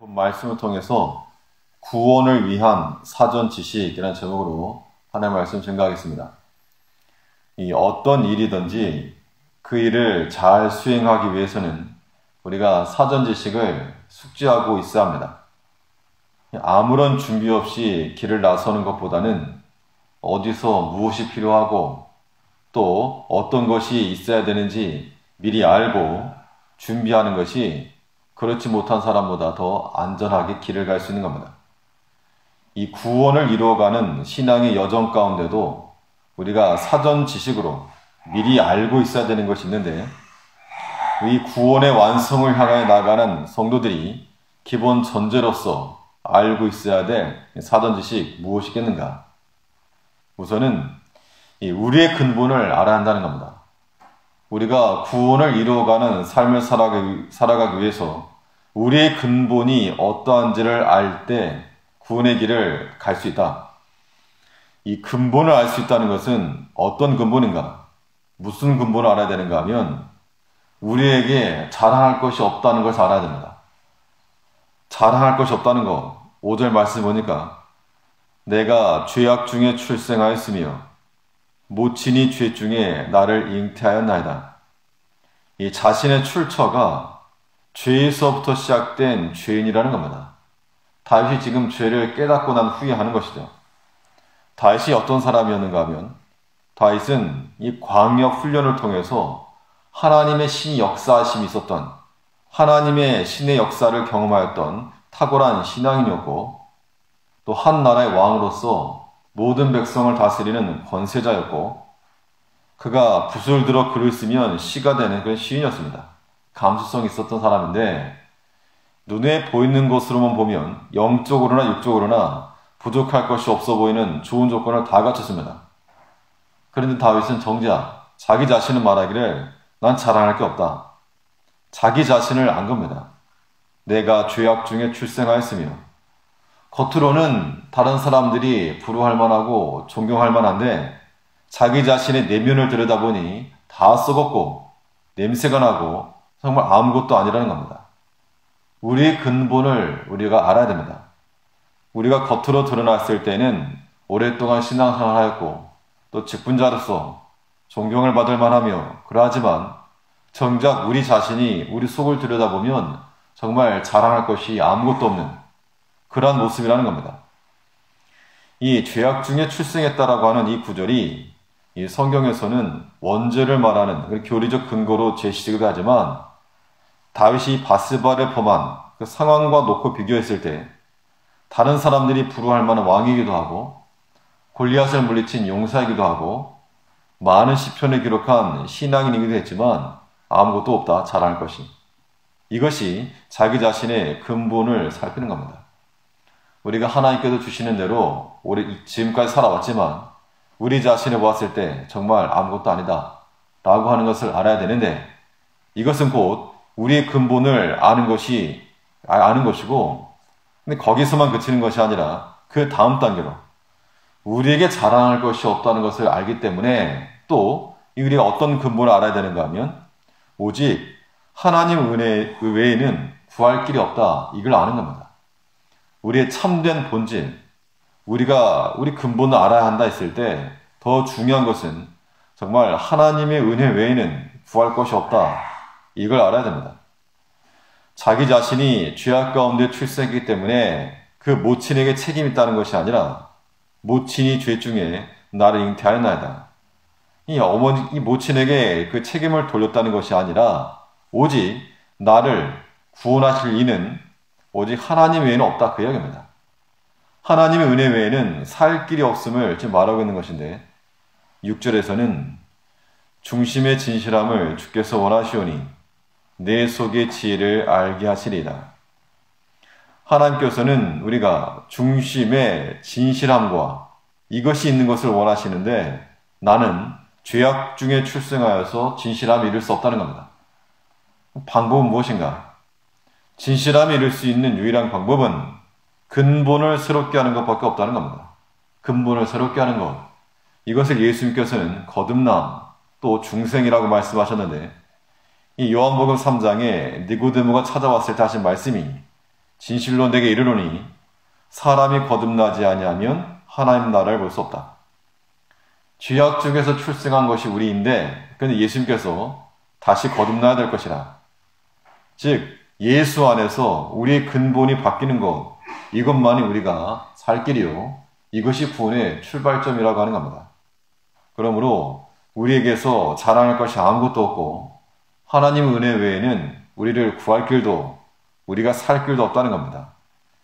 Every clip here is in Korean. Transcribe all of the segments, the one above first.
말씀을 통해서 구원을 위한 사전 지식이라는 제목으로 하나님의 말씀 증거하겠습니다. 이 어떤 일이든지 그 일을 잘 수행하기 위해서는 우리가 사전 지식을 숙지하고 있어야 합니다. 아무런 준비 없이 길을 나서는 것보다는 어디서 무엇이 필요하고 또 어떤 것이 있어야 되는지 미리 알고 준비하는 것이 그렇지 못한 사람보다 더 안전하게 길을 갈 수 있는 겁니다. 이 구원을 이루어가는 신앙의 여정 가운데도 우리가 사전 지식으로 미리 알고 있어야 되는 것이 있는데, 이 구원의 완성을 향해 나가는 성도들이 기본 전제로서 알고 있어야 될 사전 지식 무엇이겠는가? 우선은 우리의 근본을 알아야 한다는 겁니다. 우리가 구원을 이루어가는 삶을 살아가기 위해서 우리의 근본이 어떠한지를 알 때 구원의 길을 갈 수 있다. 이 근본을 알 수 있다는 것은 어떤 근본인가? 무슨 근본을 알아야 되는가 하면 우리에게 자랑할 것이 없다는 것을 알아야 됩니다. 자랑할 것이 없다는 거, 5절 말씀 보니까 내가 죄악 중에 출생하였으며 모친이 죄 중에 나를 잉태하였나이다. 이 자신의 출처가 죄에서부터 시작된 죄인이라는 겁니다. 다윗이 지금 죄를 깨닫고 난 후에 하는 것이죠. 다윗이 어떤 사람이었는가 하면 다윗은 이 광역 훈련을 통해서 하나님의 신이 역사하심이 있었던, 하나님의 신의 역사를 경험하였던 탁월한 신앙인이었고, 또 한 나라의 왕으로서 모든 백성을 다스리는 권세자였고, 그가 붓을 들어 글을 쓰면 시가 되는 그런 시인이었습니다. 감수성이 있었던 사람인데 눈에 보이는 것으로만 보면 영적으로나 육적으로나 부족할 것이 없어 보이는 좋은 조건을 다 갖췄습니다. 그런데 다윗은 정작 자기 자신은 말하기를 난 자랑할 게 없다. 자기 자신을 안 겁니다. 내가 죄악 중에 출생하였으며, 겉으로는 다른 사람들이 부러워할 만하고 존경할 만한데 자기 자신의 내면을 들여다보니 다 썩었고 냄새가 나고 정말 아무것도 아니라는 겁니다. 우리의 근본을 우리가 알아야 됩니다. 우리가 겉으로 드러났을 때는 오랫동안 신앙생활을 하였고 또 직분자로서 존경을 받을 만하며 그러하지만 정작 우리 자신이 우리 속을 들여다보면 정말 자랑할 것이 아무것도 없는 그러한 모습이라는 겁니다. 이 죄악 중에 출생했다라고 하는 이 구절이 이 성경에서는 원죄를 말하는 교리적 근거로 제시되기도 하지만, 다윗이 바스바를 범한 그 상황과 놓고 비교했을 때 다른 사람들이 부러워할 만한 왕이기도 하고 골리앗을 물리친 용사이기도 하고 많은 시편을 기록한 신앙인이기도 했지만 아무것도 없다, 자랑할 것이. 이것이 자기 자신의 근본을 살피는 겁니다. 우리가 하나님께서 주시는 대로 지금까지 살아왔지만 우리 자신을 보았을 때 정말 아무것도 아니다 라고 하는 것을 알아야 되는데, 이것은 곧 우리의 근본을 아는 것이고, 근데 거기서만 그치는 것이 아니라 그 다음 단계로 우리에게 자랑할 것이 없다는 것을 알기 때문에 또 우리가 어떤 근본을 알아야 되는가 하면 오직 하나님 은혜 외에는 구할 길이 없다, 이걸 아는 겁니다. 우리의 참된 본질, 우리 근본을 알아야 한다 했을 때 더 중요한 것은 정말 하나님의 은혜 외에는 구할 것이 없다, 이걸 알아야 됩니다. 자기 자신이 죄악 가운데 출생했기 때문에 그 모친에게 책임이 있다는 것이 아니라 모친이 죄 중에 나를 잉태하였나이다. 이 모친에게 그 책임을 돌렸다는 것이 아니라 오직 나를 구원하실 이는 오직 하나님 외에는 없다, 그 이야기입니다. 하나님의 은혜 외에는 살 길이 없음을 지금 말하고 있는 것인데, 6절에서는 중심의 진실함을 주께서 원하시오니 내 속의 지혜를 알게 하시리이다. 하나님께서는 우리가 중심의 진실함과 이것이 있는 것을 원하시는데, 나는 죄악 중에 출생하여서 진실함을 이룰 수 없다는 겁니다. 방법은 무엇인가? 진실함을 이룰 수 있는 유일한 방법은 근본을 새롭게 하는 것밖에 없다는 겁니다. 근본을 새롭게 하는 것. 이것을 예수님께서는 거듭남, 또 중생이라고 말씀하셨는데, 이 요한복음 3장에 니고데모가 찾아왔을 때 하신 말씀이 진실로 내게 이르노니 사람이 거듭나지 아니하면 하나님 나라를 볼 수 없다. 죄악 중에서 출생한 것이 우리인데 근데 예수님께서 다시 거듭나야 될 것이라. 즉 예수 안에서 우리의 근본이 바뀌는 것, 이것만이 우리가 살 길이요, 이것이 구원의 출발점이라고 하는 겁니다. 그러므로 우리에게서 자랑할 것이 아무것도 없고 하나님의 은혜 외에는 우리를 구할 길도 우리가 살 길도 없다는 겁니다.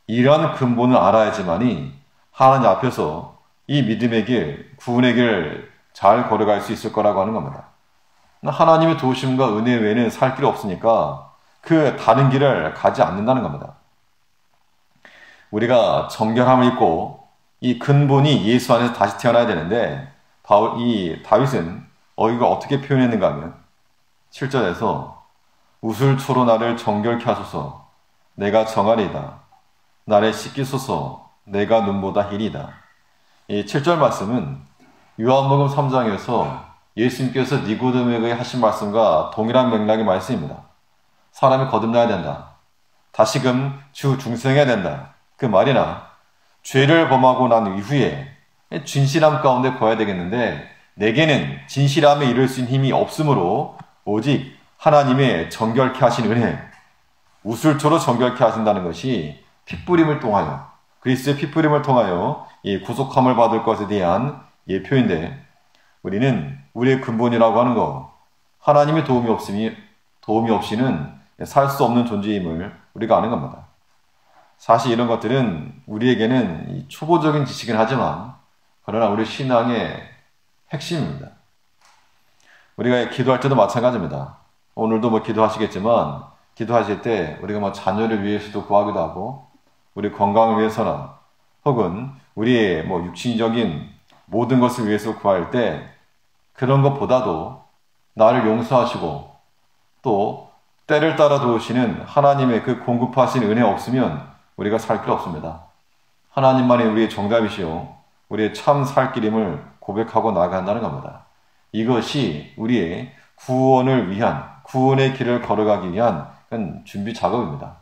이러한 근본을 알아야지만이 하나님 앞에서 이 믿음의 길, 구원의 길을 잘 걸어갈 수 있을 거라고 하는 겁니다. 하나님의 도우심과 은혜 외에는 살 길이 없으니까 그 다른 길을 가지 않는다는 겁니다. 우리가 정결함을 입고 이 근본이 예수 안에서 다시 태어나야 되는데 이 다윗은 이걸 어떻게 표현했는가 하면 7절에서 우슬초로 나를 정결케 하소서 내가 정하리이다. 나를 씻기소서 내가 눈보다 희리이다. 이 7절 말씀은 요한복음 3장에서 예수님께서 니고데모에게 하신 말씀과 동일한 맥락의 말씀입니다. 사람이 거듭나야 된다. 다시금 주 중생해야 된다. 그 말이나 죄를 범하고 난 이후에 진실함 가운데 거야 되겠는데 내게는 진실함에 이를 수 있는 힘이 없으므로 오직 하나님의 정결케 하신 은혜, 우슬초로 정결케 하신다는 것이 핏부림을 통하여, 그리스도의 핏부림을 통하여 이 구속함을 받을 것에 대한 예표인데 우리는 우리의 근본이라고 하는 것, 하나님의 도움이 없이는 살 수 없는 존재임을 우리가 아는 겁니다. 사실 이런 것들은 우리에게는 초보적인 지식이긴 하지만 그러나 우리 신앙의 핵심입니다. 우리가 기도할 때도 마찬가지입니다. 오늘도 기도하시겠지만 기도하실 때 우리가 자녀를 위해서도 구하기도 하고 우리 건강을 위해서나 혹은 우리의 육신적인 모든 것을 위해서 구할 때 그런 것보다도 나를 용서하시고 또 때를 따라 도우시는 하나님의 그 공급하신 은혜 없으면 우리가 살 길 없습니다. 하나님만이 우리의 정답이시오 우리의 참 살 길임을 고백하고 나아간다는 겁니다. 이것이 우리의 구원을 위한, 구원의 길을 걸어가기 위한 준비 작업입니다.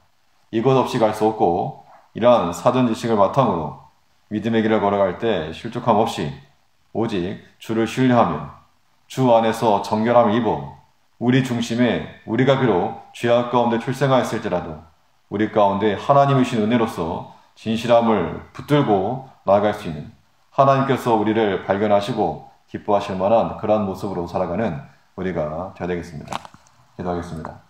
이것 없이 갈 수 없고 이러한 사전 지식을 바탕으로 믿음의 길을 걸어갈 때 실족함 없이 오직 주를 신뢰하며 주 안에서 정결함을 입어 우리 중심에 우리가 비록 죄악 가운데 출생하였을지라도 우리 가운데 하나님의 신 은혜로서 진실함을 붙들고 나아갈 수 있는 하나님께서 우리를 발견하시고 기뻐하실 만한 그러한 모습으로 살아가는 우리가 되어야 되겠습니다. 기도하겠습니다.